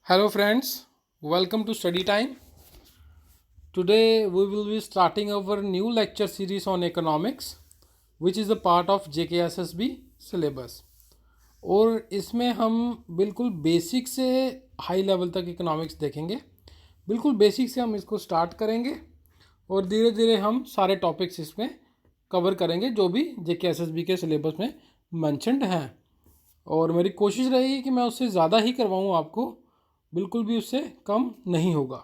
Hello friends, welcome to study time. Today we will be starting our new lecture series on economics which is a part of JKSSB syllabus. और इसमें हम बिल्कुल basic से high level तक economics देखेंगे। बिल्कुल basic से हम इसको स्टार्ट करेंगे और धीरे धीरे हम सारे टॉपिक्स इसमें कवर करेंगे जो भी JKSSB के सिलेबस में मेंशन्ड हैं। और मेरी कोशिश रहेगी कि मैं उससे ज़्यादा ही करवाऊँ आपको, बिल्कुल भी उससे कम नहीं होगा।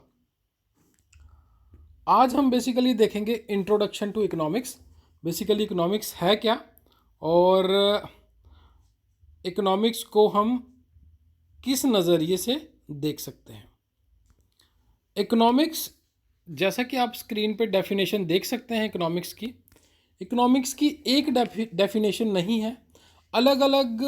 आज हम बेसिकली देखेंगे introduction to economics. Basically economics है क्या और इकोनॉमिक्स को हम किस नज़रिए से देख सकते हैं। इकोनॉमिक्स, जैसा कि आप स्क्रीन पे डेफिनेशन देख सकते हैं इकोनॉमिक्स की एक डेफिनेशन नहीं है। अलग अलग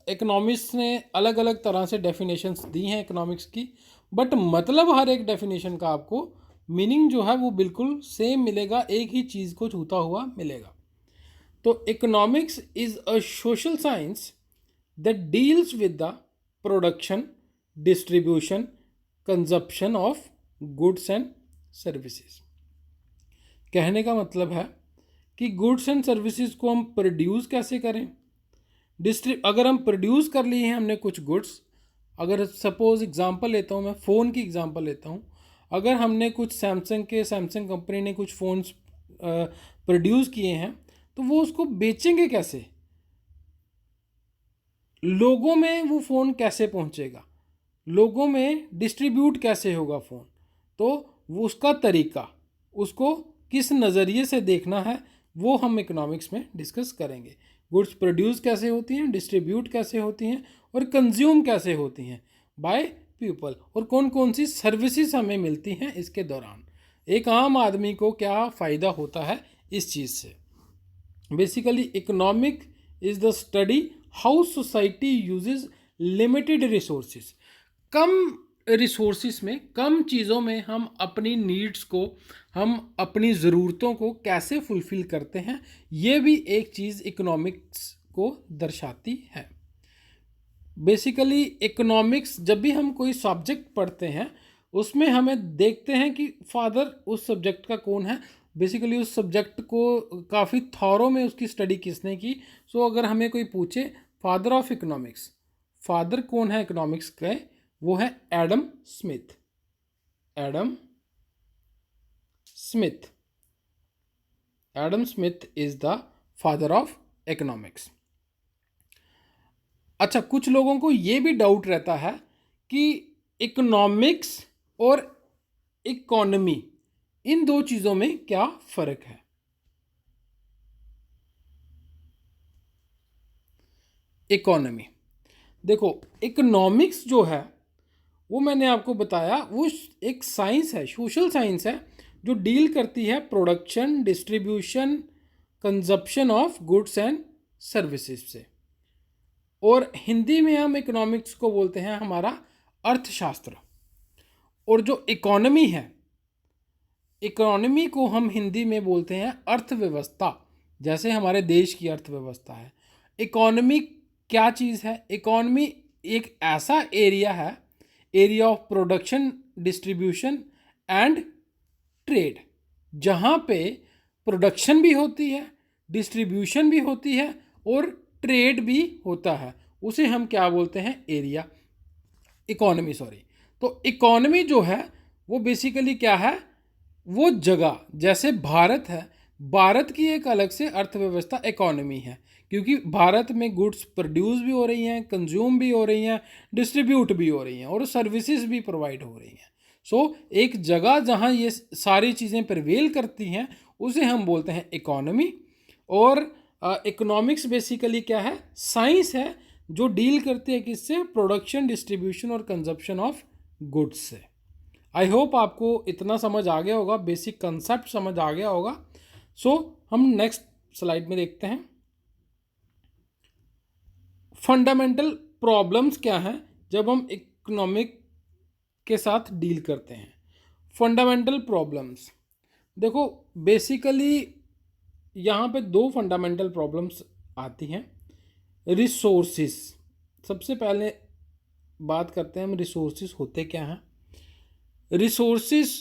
इकोनॉमिस्ट ने अलग अलग तरह से डेफिनेशंस दी हैं इकोनॉमिक्स की, बट मतलब हर एक डेफिनेशन का आपको मीनिंग जो है वो बिल्कुल सेम मिलेगा, एक ही चीज़ को छूता हुआ मिलेगा। तो economics is a social science that deals with the production, distribution, consumption of goods and services. कहने का मतलब है कि गुड्स एंड सर्विसेज को हम प्रोड्यूस कैसे करें। अगर हम प्रोड्यूस कर लिए हैं हमने कुछ गुड्स, अगर सपोज एग्जांपल लेता हूँ, मैं फ़ोन की एग्जांपल लेता हूँ। अगर हमने कुछ सैमसंग कंपनी ने कुछ फ़ोन्स प्रोड्यूस किए हैं तो वो उसको बेचेंगे कैसे, लोगों में वो फ़ोन कैसे पहुँचेगा, लोगों में डिस्ट्रीब्यूट कैसे होगा फ़ोन, तो वो उसका तरीका, उसको किस नज़रिए से देखना है वो हम इकोनॉमिक्स में डिस्कस करेंगे। गुड्स प्रोड्यूस कैसे होती हैं, डिस्ट्रीब्यूट कैसे होती हैं और कंज्यूम कैसे होती हैं बाय पीपल, और कौन कौन सी सर्विसेज हमें मिलती हैं इसके दौरान, एक आम आदमी को क्या फ़ायदा होता है इस चीज़ से। Basically economic is the study how society uses limited resources. Come resources में, कम चीज़ों में हम अपनी नीड्स को, हम अपनी ज़रूरतों को कैसे फुलफ़िल करते हैं, ये भी एक चीज़ इकोनॉमिक्स को दर्शाती है। बेसिकली इकोनॉमिक्स, जब भी हम कोई सब्जेक्ट पढ़ते हैं उसमें हमें देखते हैं कि फादर उस सब्जेक्ट का कौन है। बेसिकली उस सब्जेक्ट को काफ़ी थॉरो में उसकी स्टडी किसने की। सो अगर हमें कोई पूछे फादर ऑफ इकोनॉमिक्स, फादर कौन है इकोनॉमिक्स के, वो है Adam Smith. Adam Smith, Adam Smith is the father of economics. अच्छा, कुछ लोगों को ये भी डाउट रहता है कि इकोनॉमिक्स और इकोनॉमी, इन दो चीज़ों में क्या फ़र्क है। इकोनॉमी, देखो इकोनॉमिक्स जो है वो मैंने आपको बताया वो एक साइंस है, सोशल साइंस है, जो डील करती है production, distribution, consumption of goods and services से। और हिंदी में हम इकोनॉमिक्स को बोलते हैं हमारा अर्थशास्त्र। और जो इकोनॉमी है, इकोनॉमी को हम हिंदी में बोलते हैं अर्थव्यवस्था, जैसे हमारे देश की अर्थव्यवस्था है। इकोनॉमी क्या चीज़ है? इकोनॉमी एक ऐसा एरिया है, area of production, distribution and trade, जहाँ पे प्रोडक्शन भी होती है, डिस्ट्रीब्यूशन भी होती है और ट्रेड भी होता है। उसे हम क्या बोलते हैं? Area, economy, sorry. तो इकोनॉमी जो है वो बेसिकली क्या है? वो जगह, जैसे भारत है, भारत की एक अलग से अर्थव्यवस्था इकोनॉमी है, क्योंकि भारत में गुड्स प्रोड्यूस भी हो रही हैं, कंज्यूम भी हो रही हैं, डिस्ट्रीब्यूट भी हो रही हैं और सर्विसेज भी प्रोवाइड हो रही हैं। सो एक जगह जहाँ ये सारी चीज़ें प्रिवेल करती हैं उसे हम बोलते हैं इकोनॉमी। और इकोनॉमिक्स बेसिकली क्या है? साइंस है जो डील करती है किससे? प्रोडक्शन, डिस्ट्रीब्यूशन और कंजप्शन ऑफ गुड्स से। आई होप आपको इतना समझ आ गया होगा, बेसिक कंसेप्ट समझ आ गया होगा। सो हम नेक्स्ट स्लाइड में देखते हैं फंडामेंटल प्रॉब्लम्स क्या हैं जब हम इकोनॉमिक के साथ डील करते हैं। फंडामेंटल प्रॉब्लम्स, देखो बेसिकली यहाँ पे दो फंडामेंटल प्रॉब्लम्स आती हैं। रिसोर्सेस, सबसे पहले बात करते हैं हम रिसोर्सेज होते क्या हैं। रिसोर्सेज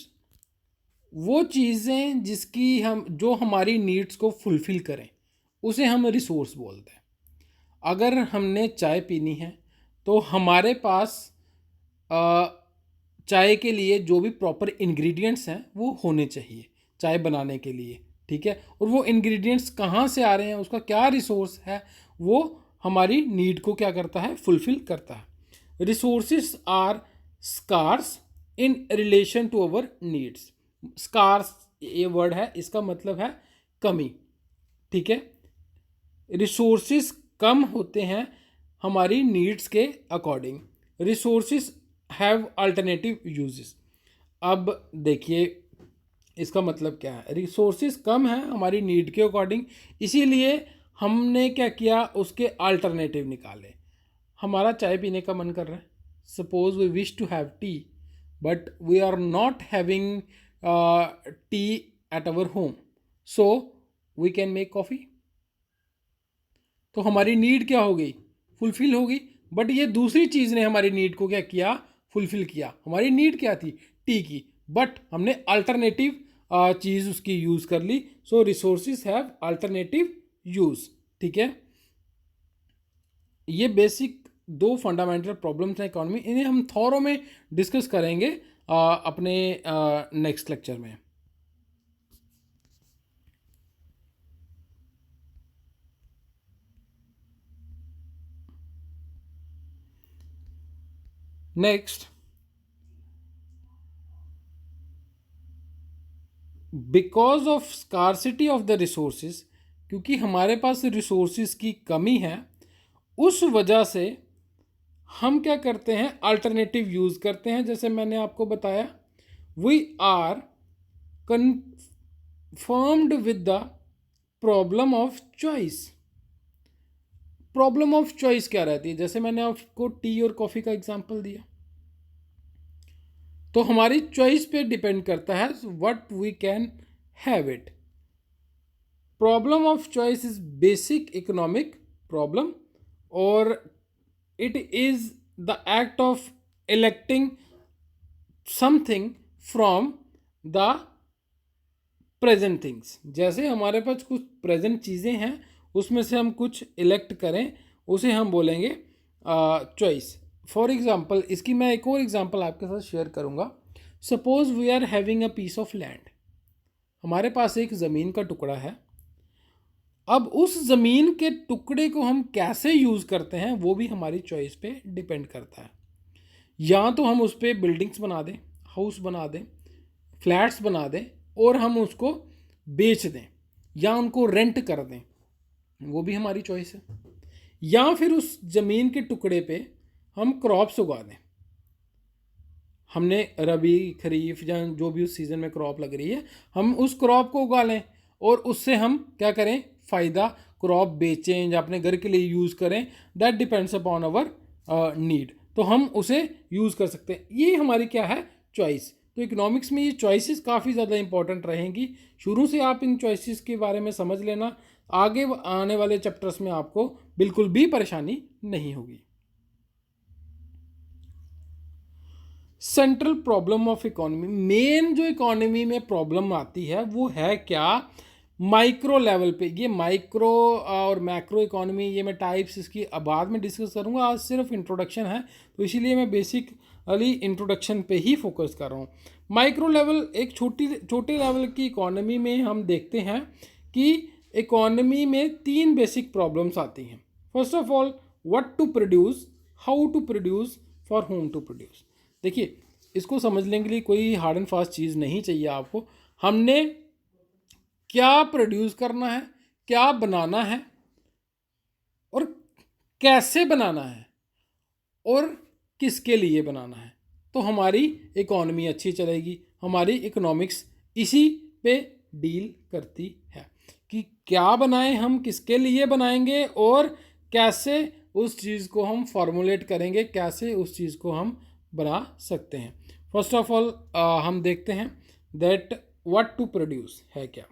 वो चीज़ें जिसकी हम जो हमारी नीड्स को फुलफ़िल करें उसे हम रिसोर्स बोलते हैं। अगर हमने चाय पीनी है तो हमारे पास अ, चाय के लिए जो भी प्रॉपर इंग्रेडिएंट्स हैं वो होने चाहिए चाय बनाने के लिए, ठीक है। और वो इंग्रेडिएंट्स कहाँ से आ रहे हैं, उसका क्या रिसोर्स है, वो हमारी नीड को क्या करता है, फुलफ़िल करता है। Resources are scarce in relation to our needs. Scarce ये वर्ड है, इसका मतलब है कमी, ठीक है। रिसोर्सेज कम होते हैं हमारी नीड्स के according. Resources have alternative uses. अब देखिए इसका मतलब क्या है, रिसोर्सेज कम है हमारी नीड के अकॉर्डिंग, इसीलिए हमने क्या किया, उसके अल्टरनेटिव निकाले। हमारा चाय पीने का मन कर रहा है, suppose we wish to have tea but we are not having tea at our home, so we can make coffee. तो हमारी नीड क्या हो गई, फुलफिल हो गई। बट ये दूसरी चीज़ ने हमारी नीड को क्या किया, फुलफिल किया। हमारी नीड क्या थी, टी की, बट हमने अल्टरनेटिव चीज़ उसकी यूज़ कर ली। सो रिसोर्सेज हैव अल्टरनेटिव यूज़, ठीक है। ये बेसिक दो फंडामेंटल प्रॉब्लम्स हैं इकोनॉमी, इन्हें हम थॉरो में डिस्कस करेंगे अपने नेक्स्ट लेक्चर में। Next, because of scarcity of the resources, क्योंकि हमारे पास रिसोर्सेज की कमी है, उस वजह से हम क्या करते हैं, अल्टरनेटिव यूज़ करते हैं। जैसे मैंने आपको बताया, we are confirmed with the problem of choice. Problem of choice क्या रहती है, जैसे मैंने आपको टी और कॉफ़ी का एग्जांपल दिया, तो हमारी चॉइस पे डिपेंड करता है what we can have it. Problem of choice is basic economic problem, और it is the act of electing something from the present things. जैसे हमारे पास कुछ प्रेजेंट चीज़ें हैं, उसमें से हम कुछ इलेक्ट करें, उसे हम बोलेंगे चॉइस। फॉर एग्जाम्पल, इसकी मैं एक और एग्जाम्पल आपके साथ शेयर करूँगा। Suppose we are having a piece of land. हमारे पास एक ज़मीन का टुकड़ा है। अब उस ज़मीन के टुकड़े को हम कैसे यूज़ करते हैं वो भी हमारी चॉइस पे डिपेंड करता है। या तो हम उस पर बिल्डिंग्स बना दें, हाउस बना दें, फ्लैट्स बना दें और हम उसको बेच दें, या उनको रेंट कर दें, वो भी हमारी चॉइस है। या फिर उस ज़मीन के टुकड़े पे हम क्रॉप्स उगा दें। हमने रबी, खरीफ या जो भी उस सीज़न में क्रॉप लग रही है, हम उस क्रॉप को उगा लें और उससे हम क्या करें, फ़ायदा, क्रॉप बेचें या अपने घर के लिए यूज़ करें। That depends upon our need, तो हम उसे यूज़ कर सकते हैं। ये हमारी क्या है, चॉइस। तो इकोनॉमिक्स में ये चॉइसेस काफ़ी ज़्यादा इंपॉर्टेंट रहेंगी। शुरू से आप इन चॉइसेस के बारे में समझ लेना, आगे आने वाले चैप्टर्स में आपको बिल्कुल भी परेशानी नहीं होगी। Central problem of economy, main जो इकोनॉमी में प्रॉब्लम आती है वो है क्या, माइक्रो लेवल पे। ये माइक्रो और मैक्रो इकोनॉमी, ये मैं टाइप्स इसकी बाद में डिस्कस करूँगा, आज सिर्फ इंट्रोडक्शन है, तो इसीलिए मैं बेसिकली इंट्रोडक्शन पे ही फोकस कर रहा हूँ। माइक्रो लेवल, एक छोटे लेवल की इकोनॉमी में हम देखते हैं कि इकोनॉमी में तीन बेसिक प्रॉब्लम्स आती हैं। First of all, what to produce, how to produce, for whom to produce. देखिए, इसको समझने के लिए कोई हार्ड एंड फास्ट चीज़ नहीं चाहिए आपको। हमने क्या प्रोड्यूस करना है, क्या बनाना है और कैसे बनाना है और किसके लिए बनाना है, तो हमारी इकोनॉमी अच्छी चलेगी। हमारी इकोनॉमिक्स इसी पे डील करती है कि क्या बनाएं हम, किसके लिए बनाएंगे और कैसे उस चीज़ को हम फॉर्मुलेट करेंगे, कैसे उस चीज़ को हम बना सकते हैं। फर्स्ट ऑफ ऑल हम देखते हैं दैट व्हाट टू प्रोड्यूस है क्या।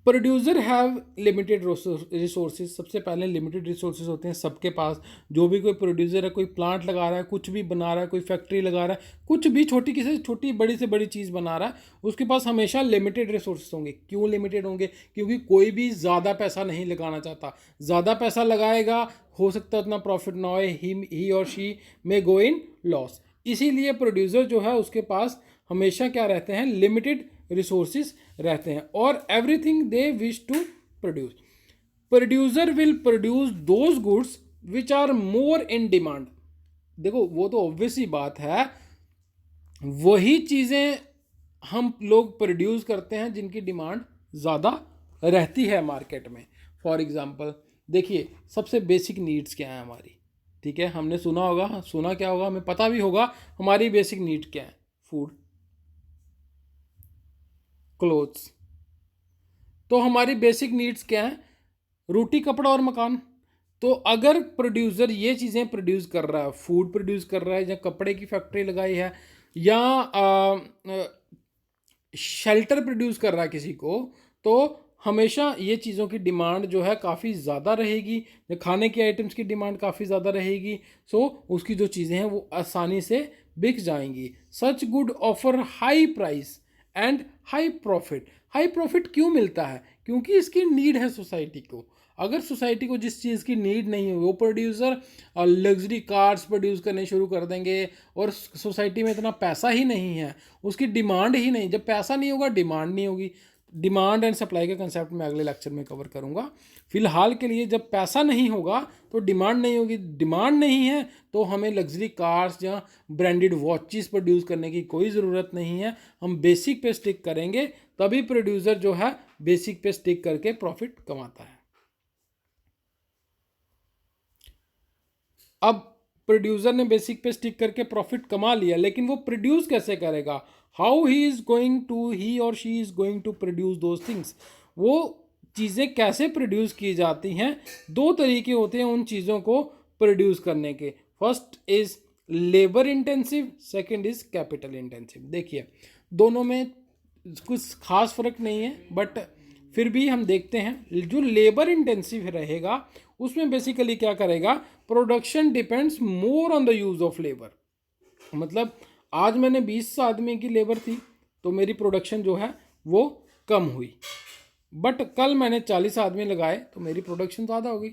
Producer have limited resources. सबसे पहले लिमिटेड रिसोर्सेज होते हैं सबके पास। जो भी कोई प्रोड्यूसर है, कोई प्लांट लगा रहा है, कुछ भी बना रहा है, कोई फैक्ट्री लगा रहा है, कुछ भी छोटी किसी छोटी बड़ी से बड़ी चीज़ बना रहा है, उसके पास हमेशा लिमिटेड रिसोर्सेज होंगे। क्यों लिमिटेड होंगे? क्योंकि कोई भी ज़्यादा पैसा नहीं लगाना चाहता। ज़्यादा पैसा लगाएगा, हो सकता है उतना प्रॉफिट ना हो, ही और शी में गो इन लॉस। इसीलिए प्रोड्यूसर जो है उसके पास हमेशा क्या रहते हैं? लिमिटेड रिसोर्सेज रहते हैं। और everything they wish to produce. Producer will produce those goods which are more in demand. देखो वो तो ऑब्वियस ही बात है, वही चीज़ें हम लोग प्रोड्यूस करते हैं जिनकी डिमांड ज़्यादा रहती है मार्केट में। फॉर एग्जांपल देखिए, सबसे बेसिक नीड्स क्या है हमारी, ठीक है? हमने सुना होगा, सुना क्या होगा, हमें पता भी होगा हमारी बेसिक नीड क्या है। Food, clothes. तो हमारी बेसिक नीड्स क्या है? रोटी, कपड़ा और मकान। तो अगर प्रोड्यूसर ये चीज़ें प्रोड्यूस कर रहा है, फूड प्रोड्यूस कर रहा है, या कपड़े की फैक्ट्री लगाई है, या शेल्टर प्रोड्यूस कर रहा है किसी को, तो हमेशा ये चीज़ों की डिमांड जो है काफ़ी ज़्यादा रहेगी। खाने के आइटम्स की डिमांड काफ़ी ज़्यादा रहेगी। सो उसकी जो चीज़ें हैं वो आसानी से बिक जाएंगी। Such good offer high price and high profit. High profit क्यों मिलता है? क्योंकि इसकी नीड है सोसाइटी को। अगर सोसाइटी को जिस चीज़ की नीड नहीं होगी, वो प्रोड्यूसर लग्जरी कार्स प्रोड्यूस करने शुरू कर देंगे, और सोसाइटी में इतना पैसा ही नहीं है, उसकी डिमांड ही नहीं। जब पैसा नहीं होगा, डिमांड नहीं होगी। डिमांड एंड सप्लाई का कंसेप्ट मैं अगले लेक्चर में कवर करूंगा। फिलहाल के लिए जब पैसा नहीं होगा तो डिमांड नहीं होगी। डिमांड नहीं है तो हमें लग्जरी कार्स या ब्रांडेड वॉचेस प्रोड्यूस करने की कोई ज़रूरत नहीं है। हम बेसिक पे स्टिक करेंगे, तभी प्रोड्यूसर जो है बेसिक पे स्टिक करके प्रॉफिट कमाता है। अब प्रोड्यूसर ने बेसिक पे स्टिक करके प्रॉफिट कमा लिया, लेकिन वो प्रोड्यूस कैसे करेगा? हाउ ही और she is going to produce those things. वो चीज़ें कैसे प्रोड्यूस की जाती हैं? दो तरीके होते हैं उन चीज़ों को प्रोड्यूस करने के। First is labour intensive, second is capital intensive. देखिए दोनों में कुछ खास फर्क नहीं है, बट फिर भी हम देखते हैं। जो लेबर इंटेंसिव रहेगा उसमें बेसिकली क्या करेगा? Production depends more on the use of labour. मतलब आज मैंने 20 आदमी की लेबर थी तो मेरी प्रोडक्शन जो है वो कम हुई, बट कल मैंने 40 आदमी लगाए तो मेरी प्रोडक्शन ज़्यादा हो गई।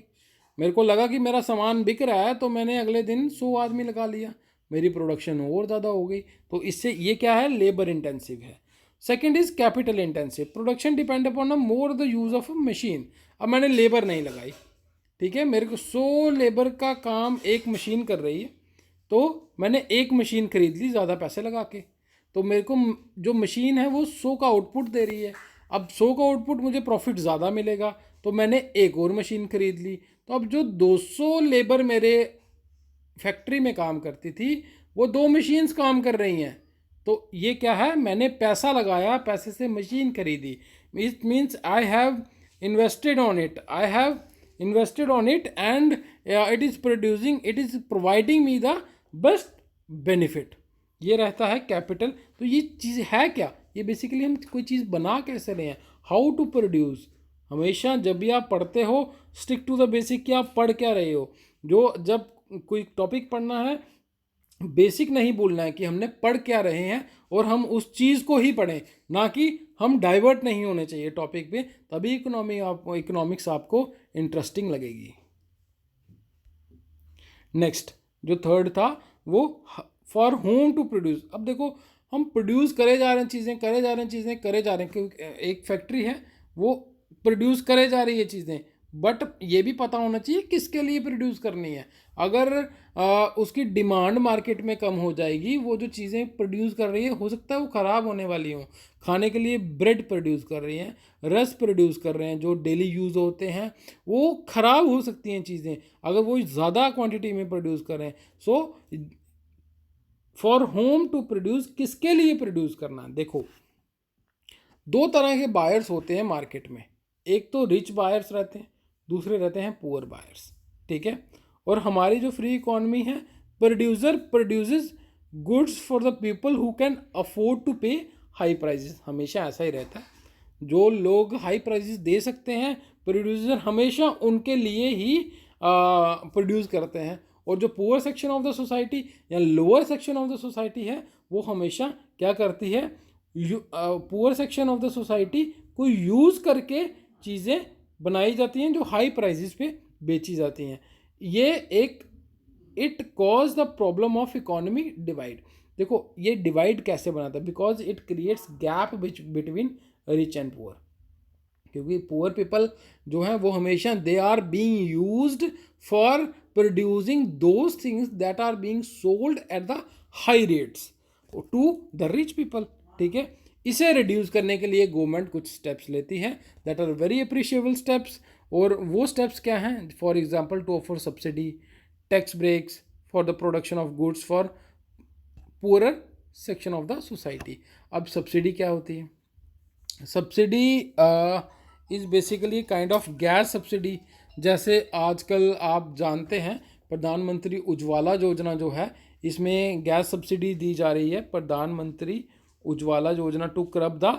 मेरे को लगा कि मेरा सामान बिक रहा है तो मैंने अगले दिन 100 आदमी लगा लिया, मेरी प्रोडक्शन और ज़्यादा हो गई। तो इससे ये क्या है? लेबर इंटेंसिव है। Second is capital intensive. Production depend upon a more the use of a machine. अब मैंने लेबर नहीं लगाई, ठीक है, मेरे को 100 लेबर का काम एक मशीन कर रही है, तो मैंने एक मशीन खरीद ली ज़्यादा पैसे लगा के, तो मेरे को जो मशीन है वो 100 का आउटपुट दे रही है। अब 100 का आउटपुट मुझे प्रॉफिट ज़्यादा मिलेगा, तो मैंने एक और मशीन खरीद ली। तो अब जो 200 लेबर मेरे फैक्ट्री में काम करती थी, वो 2 मशीन्स काम कर रही हैं। तो ये क्या है? मैंने पैसा लगाया, पैसे से मशीन खरीदी। It means I have invested on it, I have invested on it, and it is providing me the best benefit। ये रहता है कैपिटल। तो ये चीज़ है क्या? ये बेसिकली हम कोई चीज़ बना कैसे रहे हैं, हाउ टू प्रोड्यूस। हमेशा जब भी आप पढ़ते हो, स्टिक टू द बेसिक कि आप पढ़ क्या रहे हो। जो जब कोई टॉपिक पढ़ना है, बेसिक नहीं बोलना है कि हमने पढ़ क्या रहे हैं, और हम उस चीज़ को ही पढ़ें, ना कि हम डाइवर्ट नहीं होने चाहिए टॉपिक पे। तभी इकोनॉमिक्स आपको इंटरेस्टिंग लगेगी। नेक्स्ट जो थर्ड था वो फॉर होम टू प्रोड्यूस। अब देखो हम प्रोड्यूस करे जा रहे हैं चीज़ें, करे जा रहे हैं चीज़ें, करे जा रहे हैं, क्योंकि एक फैक्ट्री है वो प्रोड्यूस करे जा रही है चीज़ें, बट ये भी पता होना चाहिए किसके लिए प्रोड्यूस करनी है। अगर उसकी डिमांड मार्केट में कम हो जाएगी, वो जो चीज़ें प्रोड्यूस कर रही है हो सकता है वो ख़राब होने वाली हों। खाने के लिए ब्रेड प्रोड्यूस कर रही हैं, रस प्रोड्यूस कर रहे हैं, जो डेली यूज़ होते हैं, वो ख़राब हो सकती हैं चीज़ें अगर वो ज़्यादा क्वांटिटी में प्रोड्यूस कर रहे हैं। So for whom to produce, किसके लिए प्रोड्यूस करना है? देखो दो तरह के बायर्स होते हैं मार्केट में। एक तो रिच बायर्स रहते हैं, दूसरे रहते हैं पुअर बायर्स, ठीक है। और हमारी जो फ्री इकॉनमी है, producer produces goods for the people who can afford to pay high prices, हमेशा ऐसा ही रहता है। जो लोग हाई प्राइसेस दे सकते हैं, प्रोड्यूसर हमेशा उनके लिए ही प्रोड्यूस करते हैं, और जो poor section of the society या lower section of the society है वो हमेशा क्या करती है, poor section of the society को यूज़ करके चीज़ें बनाई जाती हैं जो हाई प्राइसेस पे बेची जाती हैं। ये एक it cause the problem of economy divide. देखो ये डिवाइड कैसे बनाता है, because it creates gap between rich and poor, क्योंकि पुअर पीपल जो हैं वो हमेशा they are being used for producing those things that are being sold at the high rates to the rich people. ठीक है, इसे रिड्यूस करने के लिए गवर्नमेंट कुछ स्टेप्स लेती है that are very appreciable steps. और वो स्टेप्स क्या हैं? For example to offer subsidy, tax breaks for the production of goods for poorer section of the society. अब सब्सिडी क्या होती है? Subsidy is basically kind of gas subsidy. जैसे आजकल आप जानते हैं प्रधानमंत्री उज्ज्वला योजना जो है, इसमें गैस सब्सिडी दी जा रही है। Pradhanmantri Ujjwala Yojana to curb the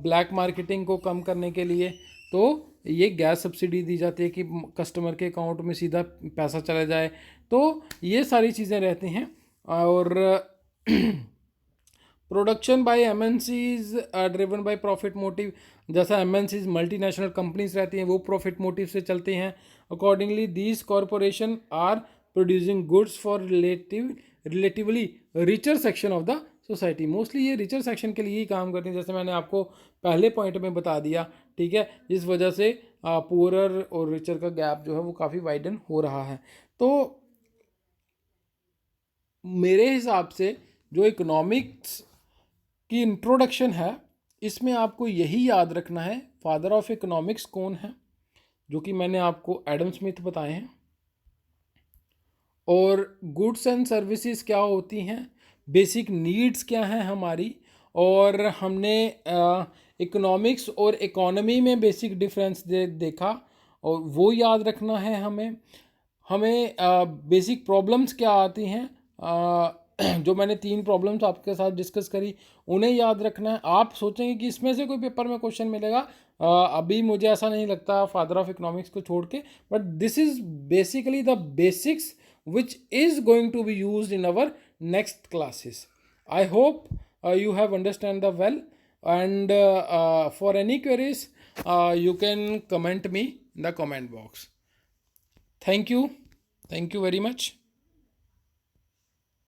black marketing को कम करने के लिए, तो ये गैस सब्सिडी दी जाती है कि कस्टमर के अकाउंट में सीधा पैसा चला जाए। तो ये सारी चीज़ें रहती हैं। और production by MNCs driven by profit motive, जैसा एमएनसीज मल्टीनेशनल कंपनीज रहती हैं वो प्रॉफिट मोटिव से चलती हैं। Accordingly these corporation are producing goods for relatively richer section of the society. Mostly ये रिचर सेक्शन के लिए ही काम करती हैं, जैसे मैंने आपको पहले पॉइंट में बता दिया। ठीक है, इस वजह से पुअरर और रिचर का गैप जो है वो काफ़ी वाइडन हो रहा है। तो मेरे हिसाब से जो इकोनॉमिक्स की इंट्रोडक्शन है, इसमें आपको यही याद रखना है फादर ऑफ इकोनॉमिक्स कौन है, जो कि मैंने आपको एडम स्मिथ बताए हैं। और गुड्स एंड सर्विसेज क्या होती हैं, बेसिक नीड्स क्या हैं हमारी, और हमने इकोनॉमिक्स और इकोनॉमी में बेसिक डिफरेंस देखा, और वो याद रखना है हमें। हमें बेसिक प्रॉब्लम्स क्या आती हैं, जो मैंने 3 प्रॉब्लम्स आपके साथ डिस्कस करी, उन्हें याद रखना है। आप सोचेंगे कि इसमें से कोई पेपर में क्वेश्चन मिलेगा, अभी मुझे ऐसा नहीं लगता फादर ऑफ इकोनॉमिक्स को छोड़ के, but this is basically the basics which is going to be used in our next classes. I hope you have understand the well, and for any queries you can comment me in the comment box. Thank you very much.